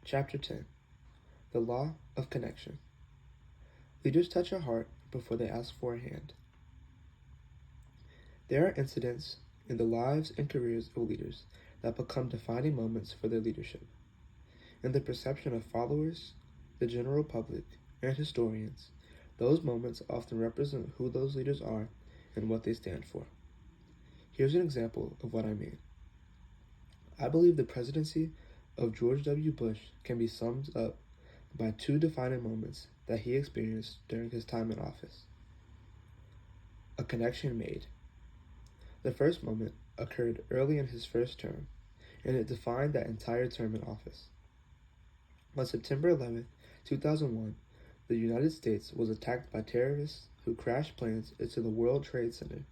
Chapter 10. The Law of Connection. Leaders touch a heart before they ask for a hand. There are incidents in the lives and careers of leaders that become defining moments for their leadership. In the perception of followers, the general public, and historians, those moments often represent who those leaders are and what they stand for. Here's an example of what I mean. I believe the presidency of George W. Bush can be summed up by two defining moments that he experienced during his time in office. A connection made. The first moment occurred early in his first term, and it defined that entire term in office. On September 11, 2001, the United States was attacked by terrorists who crashed planes into the World Trade Center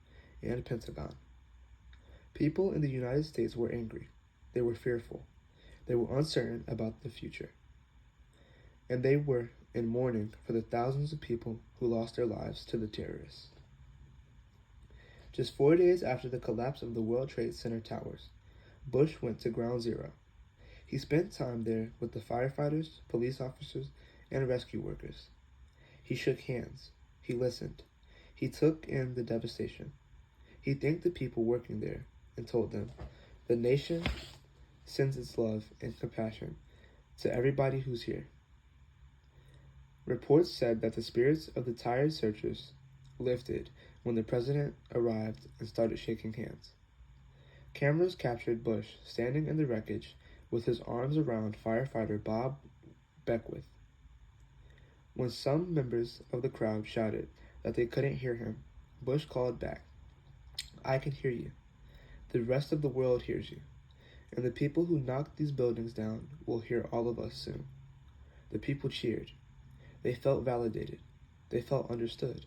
and Pentagon. People in the United States were angry. They were fearful. They were uncertain about the future. And they were in mourning for the thousands of people who lost their lives to the terrorists. Just 4 days after the collapse of the World Trade Center towers, Bush went to Ground Zero. He spent time there with the firefighters, police officers, and rescue workers. He shook hands. He listened. He took in the devastation. He thanked the people working there and told them, "The nation sends its love and compassion to everybody who's here." Reports said that the spirits of the tired searchers lifted when the president arrived and started shaking hands. Cameras captured Bush standing in the wreckage with his arms around firefighter Bob Beckwith. When some members of the crowd shouted that they couldn't hear him, Bush called back, "I can hear you. The rest of the world hears you. And the people who knocked these buildings down will hear all of us soon." The people cheered. They felt validated. They felt understood.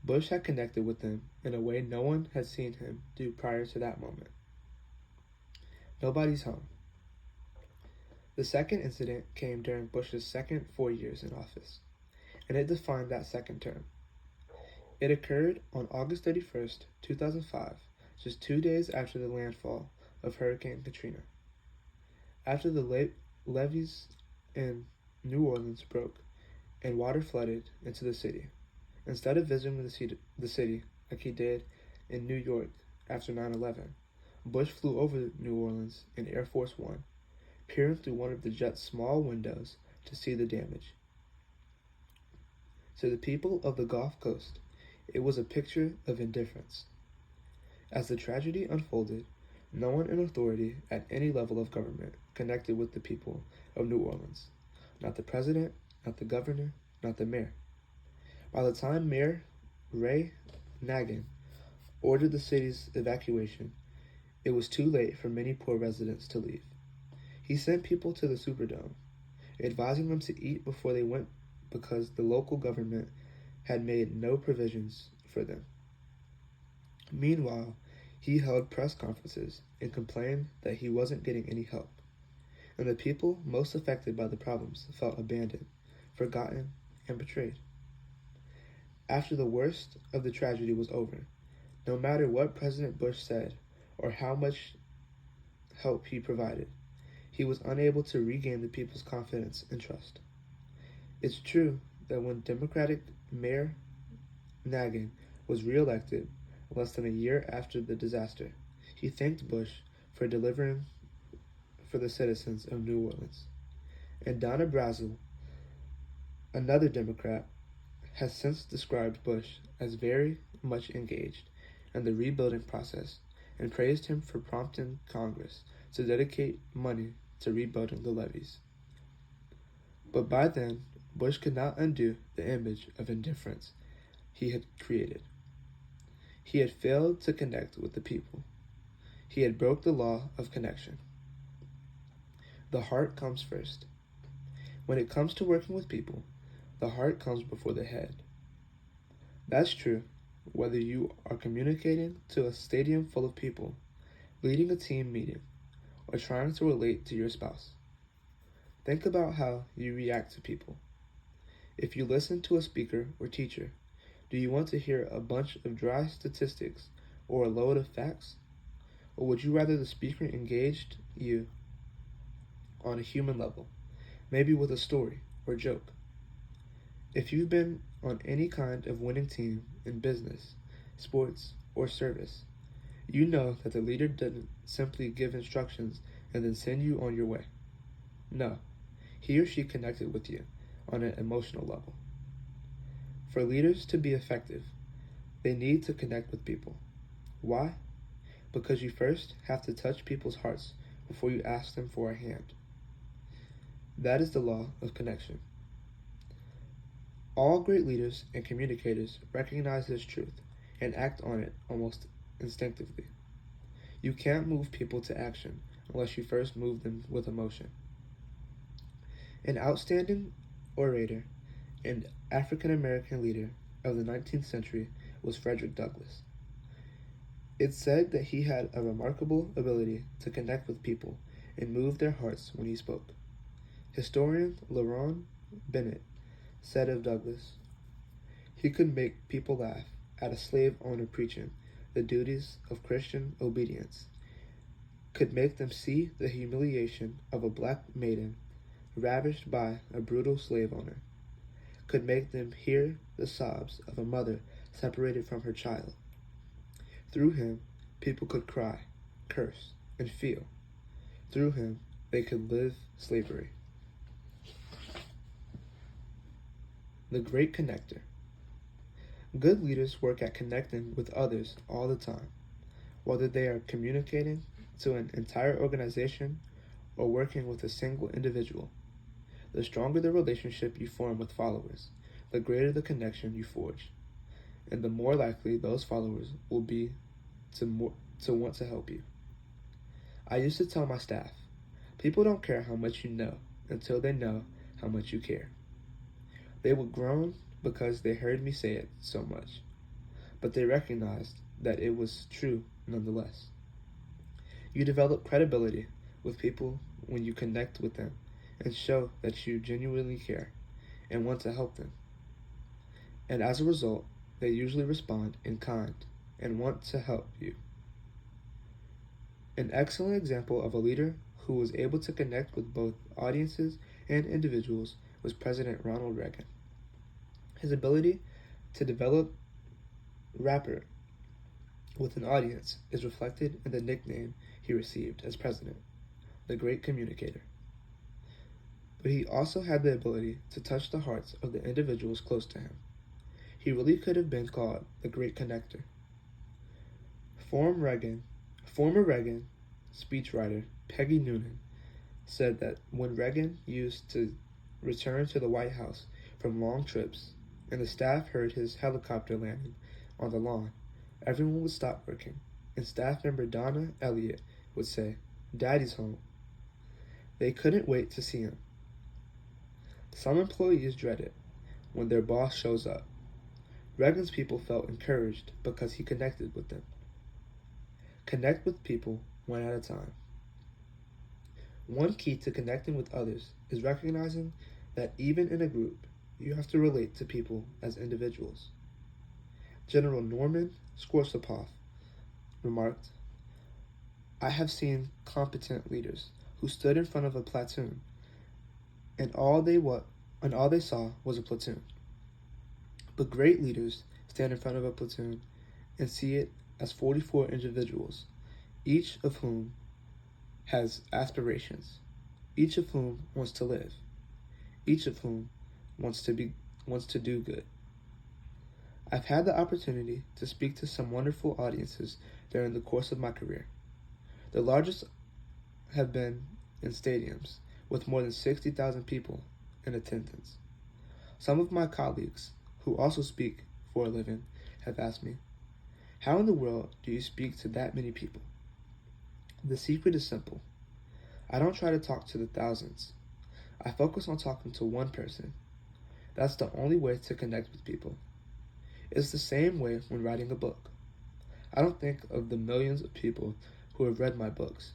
Bush had connected with them in a way no one had seen him do prior to that moment. Nobody's home. The second incident came during Bush's second 4 years in office, and it defined that second term. It occurred on August 31st, 2005, just 2 days after the landfall of Hurricane Katrina. After the levees in New Orleans broke and water flooded into the city, instead of visiting the city like he did in New York after 9/11, Bush flew over New Orleans in Air Force One, peering through one of the jet's small windows to see the damage. To the people of the Gulf Coast, it was a picture of indifference. As the tragedy unfolded, no one in authority at any level of government connected with the people of New Orleans. Not the president, not the governor, not the mayor. By the time Mayor Ray Nagin ordered the city's evacuation, it was too late for many poor residents to leave. He sent people to the Superdome, advising them to eat before they went because the local government had made no provisions for them. Meanwhile, he held press conferences and complained that he wasn't getting any help, and the people most affected by the problems felt abandoned, forgotten, and betrayed. After the worst of the tragedy was over, no matter what President Bush said or how much help he provided, he was unable to regain the people's confidence and trust. It's true that when Democratic Mayor Nagin was reelected less than a year after the disaster, he thanked Bush for delivering for the citizens of New Orleans. And Donna Brazile, another Democrat, has since described Bush as very much engaged in the rebuilding process and praised him for prompting Congress to dedicate money to rebuilding the levees. But by then, Bush could not undo the image of indifference he had created. He had failed to connect with the people. He had broke the law of connection. The heart comes first. When it comes to working with people, the heart comes before the head. That's true whether you are communicating to a stadium full of people, leading a team meeting, or trying to relate to your spouse. Think about how you react to people. If you listen to a speaker or teacher, do you want to hear a bunch of dry statistics or a load of facts? Or would you rather the speaker engaged you on a human level, maybe with a story or joke. If you've been on any kind of winning team in business, sports, or service, you know that the leader didn't simply give instructions and then send you on your way. No, he or she connected with you on an emotional level. For leaders to be effective, they need to connect with people. Why? Because you first have to touch people's hearts before you ask them for a hand. That is the law of connection. All great leaders and communicators recognize this truth and act on it almost instinctively. You can't move people to action unless you first move them with emotion. An outstanding orator and African American leader of the 19th century was Frederick Douglass. It's said that he had a remarkable ability to connect with people and move their hearts when he spoke. Historian LaRon Bennett said of Douglass, he could make people laugh at a slave owner preaching the duties of Christian obedience, could make them see the humiliation of a black maiden ravished by a brutal slave owner, could make them hear the sobs of a mother separated from her child. Through him, people could cry, curse, and feel. Through him, they could live slavery. The Great Connector. Good leaders work at connecting with others all the time, whether they are communicating to an entire organization or working with a single individual. The stronger the relationship you form with followers, the greater the connection you forge, and the more likely those followers will be to want to help you. I used to tell my staff, people don't care how much you know until they know how much you care. They would groan because they heard me say it so much, but they recognized that it was true nonetheless. You develop credibility with people when you connect with them and show that you genuinely care and want to help them. And as a result, they usually respond in kind and want to help you. An excellent example of a leader who was able to connect with both audiences and individuals was President Ronald Reagan. His ability to develop rapport with an audience is reflected in the nickname he received as president, the Great Communicator. But he also had the ability to touch the hearts of the individuals close to him. He really could have been called the Great Connector. Former Reagan speechwriter Peggy Noonan said that when Reagan used to return to the White House from long trips and the staff heard his helicopter landing on the lawn, everyone would stop working, and staff member Donna Elliott would say, "Daddy's home." They couldn't wait to see him. Some employees dread it when their boss shows up. Reagan's people felt encouraged because he connected with them. Connect with people one at a time. One key to connecting with others is recognizing that even in a group, you have to relate to people as individuals. General Norman Schwarzkopf remarked, I have seen competent leaders who stood in front of a platoon and all they saw was a platoon. But great leaders stand in front of a platoon and see it as 44 individuals, each of whom has aspirations, each of whom wants to live, each of whom wants to do good. I've had the opportunity to speak to some wonderful audiences during the course of my career. The largest have been in stadiums with more than 60,000 people in attendance. Some of my colleagues, who also speak for a living, have asked me, how in the world do you speak to that many people? The secret is simple. I don't try to talk to the thousands. I focus on talking to one person. That's the only way to connect with people. It's the same way when writing a book. I don't think of the millions of people who have read my books.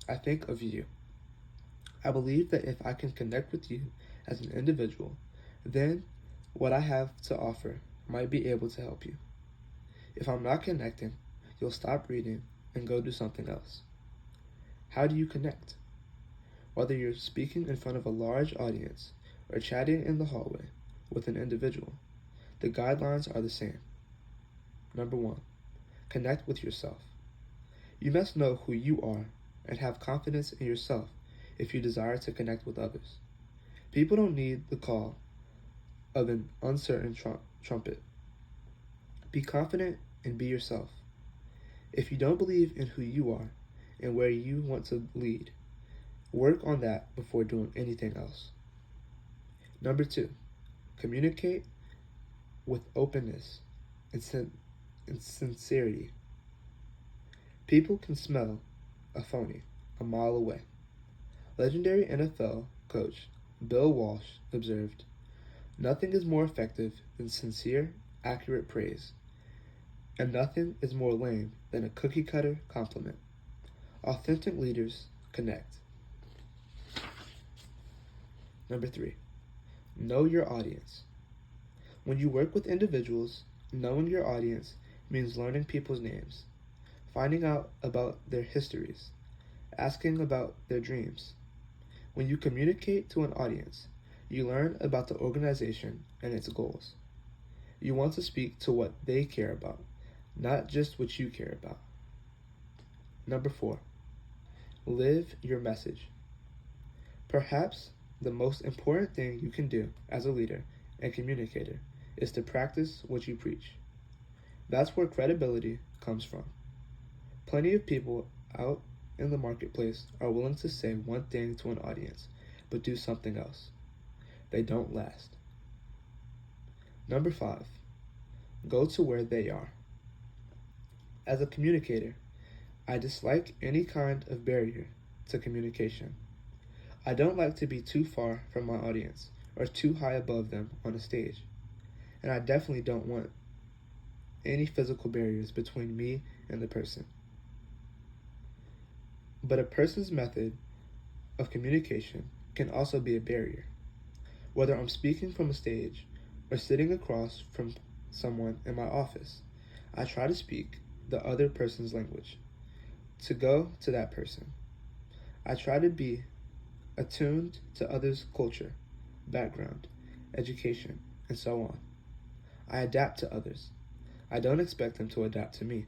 I think of you. I believe that if I can connect with you as an individual, then what I have to offer might be able to help you. If I'm not connecting, you'll stop reading and go do something else. How do you connect? Whether you're speaking in front of a large audience or chatting in the hallway with an individual, the guidelines are the same. Number 1. Connect with yourself. You must know who you are and have confidence in yourself if you desire to connect with others. People don't need the call of an uncertain trumpet. Be confident and be yourself. If you don't believe in who you are and where you want to lead, work on that before doing anything else. Number 2, communicate with openness and sincerity. People can smell a phony a mile away. Legendary NFL coach Bill Walsh observed, "Nothing is more effective than sincere, accurate praise, and nothing is more lame than a cookie-cutter compliment." Authentic leaders connect. Number 3, know your audience. When you work with individuals, knowing your audience means learning people's names, finding out about their histories, asking about their dreams. When you communicate to an audience, you learn about the organization and its goals. You want to speak to what they care about, not just what you care about. Number 4, live your message. Perhaps the most important thing you can do as a leader and communicator is to practice what you preach. That's where credibility comes from. Plenty of people out in the marketplace are willing to say one thing to an audience, but do something else. They don't last. Number 5, go to where they are. As a communicator, I dislike any kind of barrier to communication. I don't like to be too far from my audience or too high above them on a stage. And I definitely don't want any physical barriers between me and the person. But a person's method of communication can also be a barrier. Whether I'm speaking from a stage or sitting across from someone in my office, I try to speak the other person's language, to go to that person. I try to be attuned to others' culture, background, education, and so on. I adapt to others. I don't expect them to adapt to me.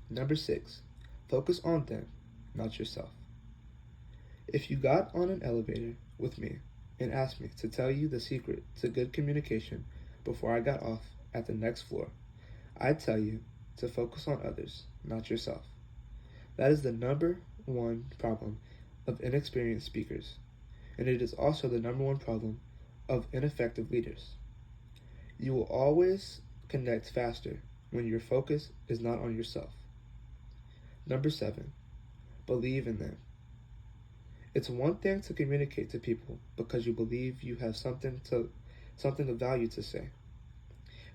Number 6, focus on them, not yourself. If you got on an elevator with me and asked me to tell you the secret to good communication before I got off at the next floor, I'd tell you to focus on others, not yourself. That is the number 1 problem of inexperienced speakers, and it is also the number 1 problem of ineffective leaders. You will always connect faster when your focus is not on yourself. Number 7, believe in them. It's one thing to communicate to people because you believe you have something of value to say,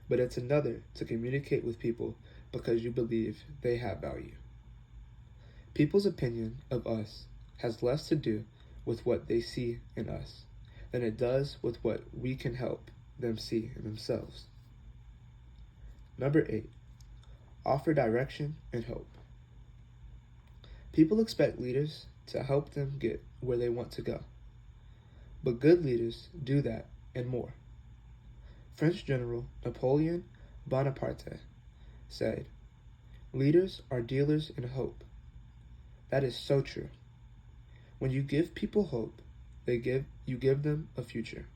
but it's another to communicate with people because you believe they have value. People's opinion of us has less to do with what they see in us than it does with what we can help them see in themselves. Number 8, offer direction and hope. People expect leaders to help them get where they want to go, but good leaders do that and more. French General Napoleon Bonaparte said, "Leaders are dealers in hope." That is so true. When you give people hope, you give them a future.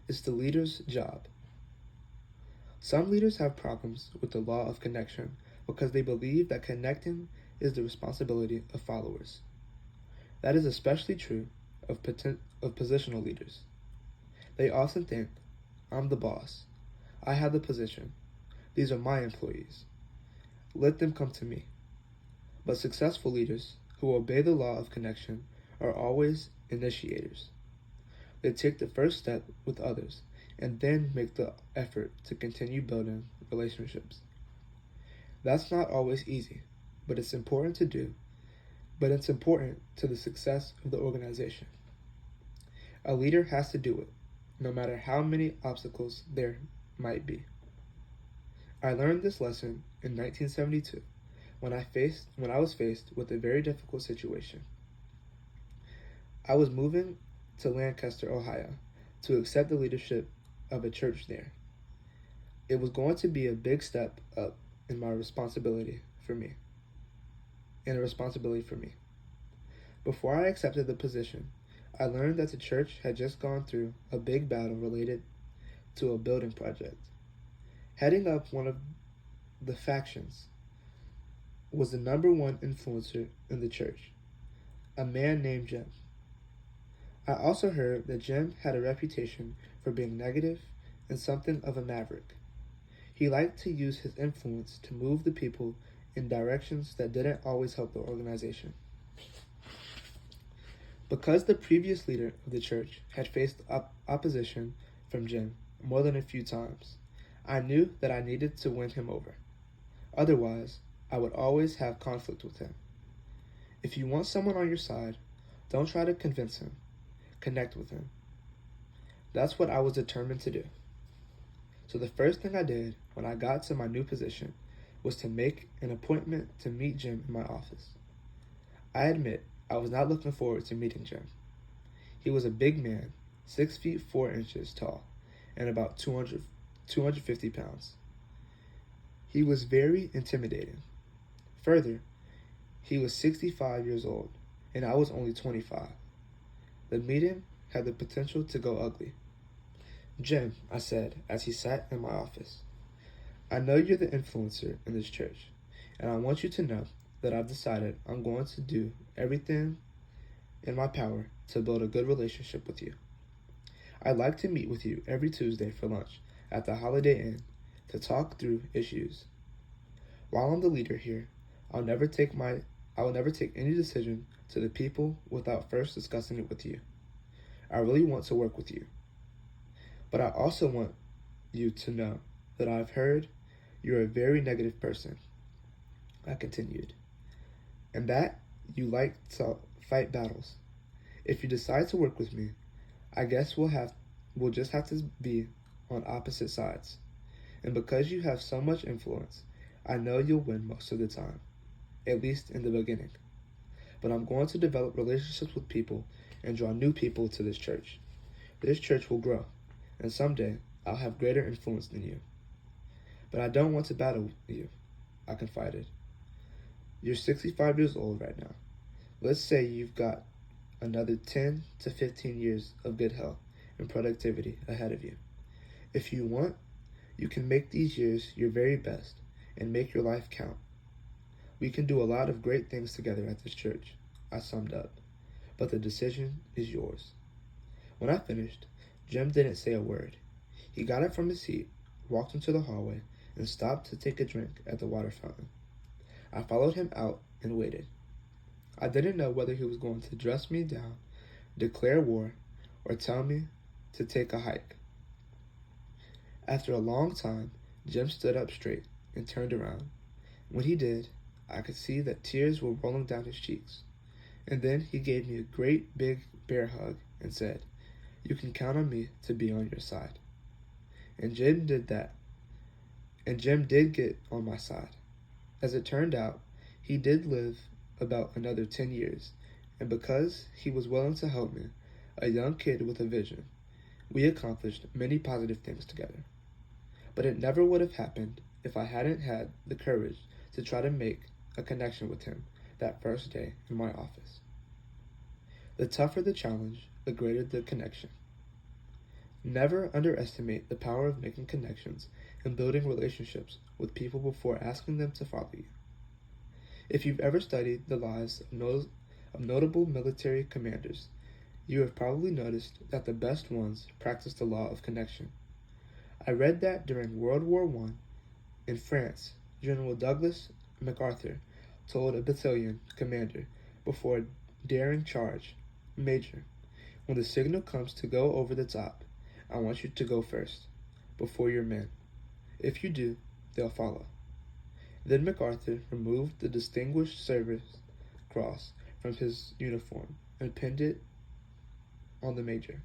It's the leader's job. Some leaders have problems with the law of connection because they believe that connecting is the responsibility of followers. That is especially true of positional leaders. They often think, "I'm the boss. I have the position. These are my employees. Let them come to me." But successful leaders who obey the law of connection are always initiators. They take the first step with others and then make the effort to continue building relationships. That's not always easy, but it's important to do. But it's important to the success of the organization. A leader has to do it, no matter how many obstacles there might be. I learned this lesson in 1972 when I was faced with a very difficult situation. I was moving to Lancaster, Ohio, to accept the leadership of a church there. It was going to be a big step up in my responsibility for me, and a responsibility for me. Before I accepted the position, I learned that the church had just gone through a big battle related to a building project. Heading up one of the factions was the number one influencer in the church, a man named Jim. I also heard that Jim had a reputation for being negative and something of a maverick. He liked to use his influence to move the people in directions that didn't always help the organization. Because the previous leader of the church had faced opposition from Jim more than a few times, I knew that I needed to win him over. Otherwise, I would always have conflict with him. If you want someone on your side, don't try to convince him. Connect with him. That's what I was determined to do. So the first thing I did when I got to my new position was to make an appointment to meet Jim in my office. I admit I was not looking forward to meeting Jim. He was a big man, 6 feet 4 inches tall, and about 250 pounds. He was very intimidating. Further, he was 65 years old, and I was only 25. The meeting had the potential to go ugly. "Jim," I said as he sat in my office, "I know you're the influencer in this church, and I want you to know that I've decided I'm going to do everything in my power to build a good relationship with you. I'd like to meet with you every Tuesday for lunch at the Holiday Inn to talk through issues. While I'm the leader here, I will never take any decision to the people without first discussing it with you. I really want to work with you. But I also want you to know that I've heard you're a very negative person," I continued, "and that you like to fight battles. If you decide to work with me, I guess we'll just have to be on opposite sides. And because you have so much influence, I know you'll win most of the time, at least in the beginning. But I'm going to develop relationships with people and draw new people to this church. This church will grow, and someday I'll have greater influence than you. But I don't want to battle you," I confided. "You're 65 years old right now. Let's say you've got another 10 to 15 years of good health and productivity ahead of you. If you want, you can make these years your very best and make your life count. We can do a lot of great things together at this church," I summed up, "but the decision is yours." When I finished, Jim didn't say a word. He got up from his seat, walked into the hallway, and stopped to take a drink at the water fountain. I followed him out and waited. I didn't know whether he was going to dress me down, declare war, or tell me to take a hike. After a long time, Jim stood up straight and turned around. When he did, I could see that tears were rolling down his cheeks. And then he gave me a great big bear hug and said, "You can count on me to be on your side." And Jim did that. And Jim did get on my side. As it turned out, he did live about another 10 years, and because he was willing to help me, a young kid with a vision, we accomplished many positive things together. But it never would have happened if I hadn't had the courage to try to make a connection with him that first day in my office. The tougher the challenge, the greater the connection. Never underestimate the power of making connections and building relationships with people before asking them to follow you. If you've ever studied the lives of notable military commanders, you have probably noticed that the best ones practice the law of connection. I read that during World War I in France, General Douglas MacArthur told a battalion commander before a daring charge, "Major, when the signal comes to go over the top, I want you to go first, before your men. If you do, they'll follow." Then MacArthur removed the Distinguished Service Cross from his uniform and pinned it on the major.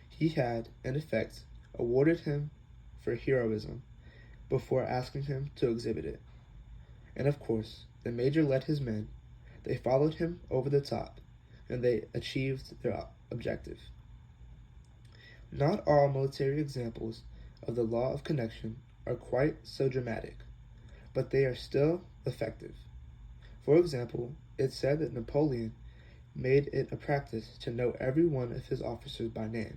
He had, in effect, awarded him for heroism before asking him to exhibit it. And of course, the major led his men, they followed him over the top, and they achieved their objective. Not all military examples of the law of connection are quite so dramatic, but they are still effective. For example, it's said that Napoleon made it a practice to know every one of his officers by name,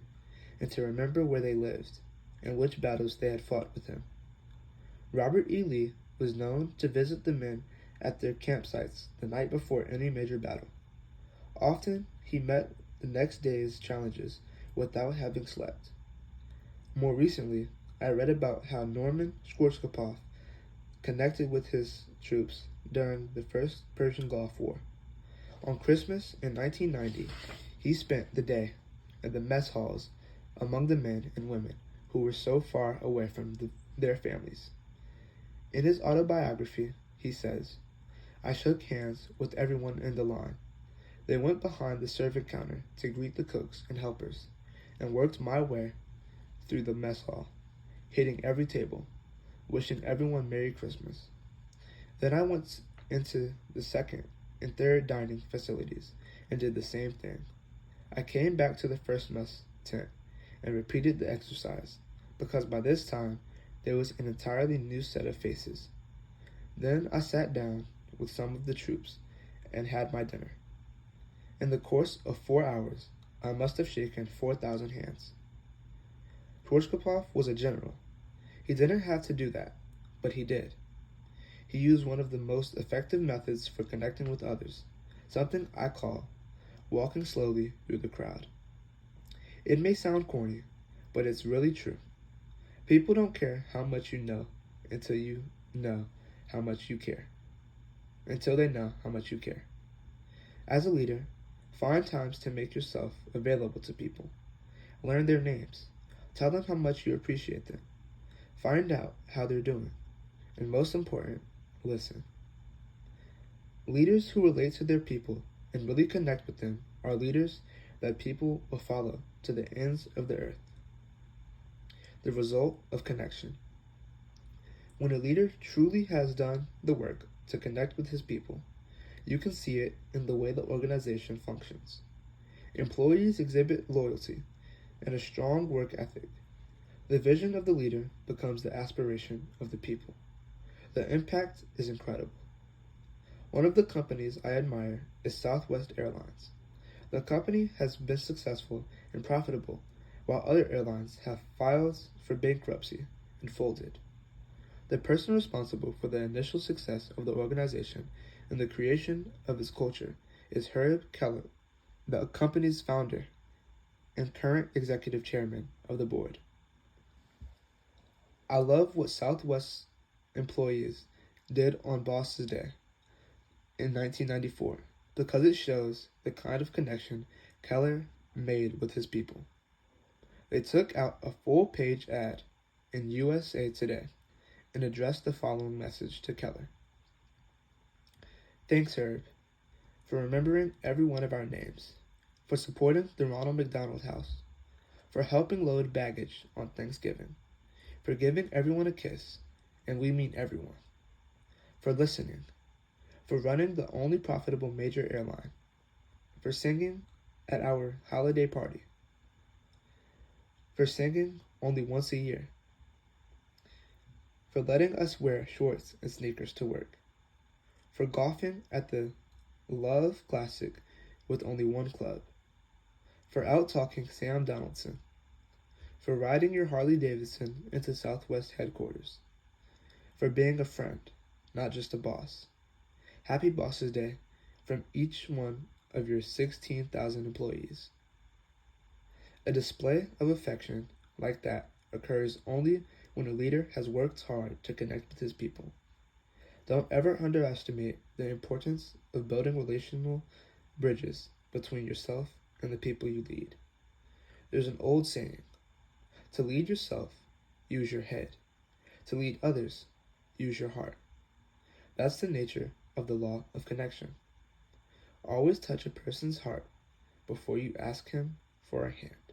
and to remember where they lived, and which battles they had fought with him. Robert E. Lee was known to visit the men at their campsites the night before any major battle. Often, he met the next day's challenges without having slept. More recently, I read about how Norman Schwarzkopf connected with his troops during the First Persian Gulf War. On Christmas in 1990, he spent the day in the mess halls among the men and women who were so far away from their families. In his autobiography, he says, "I shook hands with everyone in the line. They went behind the serving counter to greet the cooks and helpers, and worked my way through the mess hall, hitting every table, wishing everyone Merry Christmas. Then I went into the second and third dining facilities and did the same thing. I came back to the first mess tent and repeated the exercise, because by this time there was an entirely new set of faces. Then I sat down with some of the troops and had my dinner. In the course of 4 hours, I must have shaken 4,000 hands." Schwarzkopf was a general. He didn't have to do that, but he did. He used one of the most effective methods for connecting with others, something I call walking slowly through the crowd. It may sound corny, but it's really true. People don't care how much you know until you know how much you care. Until they know how much you care. As a leader, find times to make yourself available to people. Learn their names. Tell them how much you appreciate them. Find out how they're doing. And most important, listen. Leaders who relate to their people and really connect with them are leaders that people will follow to the ends of the earth. The result of connection. When a leader truly has done the work to connect with his people, you can see it in the way the organization functions. Employees exhibit loyalty and a strong work ethic. The vision of the leader becomes the aspiration of the people. The impact is incredible. One of the companies I admire is Southwest Airlines. The company has been successful and profitable, while other airlines have filed for bankruptcy and folded. The person responsible for the initial success of the organization and the creation of its culture is Herb Keller, the company's founder and current executive chairman of the board. I love what Southwest employees did on Boss's Day in 1994 because it shows the kind of connection Keller made with his people. They took out a full-page ad in USA Today and addressed the following message to Keller. "Thanks, Herb, for remembering every one of our names, for supporting the Ronald McDonald House, for helping load baggage on Thanksgiving, for giving everyone a kiss, and we mean everyone, for listening, for running the only profitable major airline, for singing at our holiday party, for singing only once a year, for letting us wear shorts and sneakers to work, for golfing at the Love Classic with only one club, for out-talking Sam Donaldson, for riding your Harley-Davidson into Southwest headquarters, for being a friend, not just a boss. Happy Boss's Day from each one of your 16,000 employees." A display of affection like that occurs only when a leader has worked hard to connect with his people. Don't ever underestimate the importance of building relational bridges between yourself and the people you lead. There's an old saying, to lead yourself, use your head. To lead others, use your heart. That's the nature of the law of connection. Always touch a person's heart before you ask him for a hand.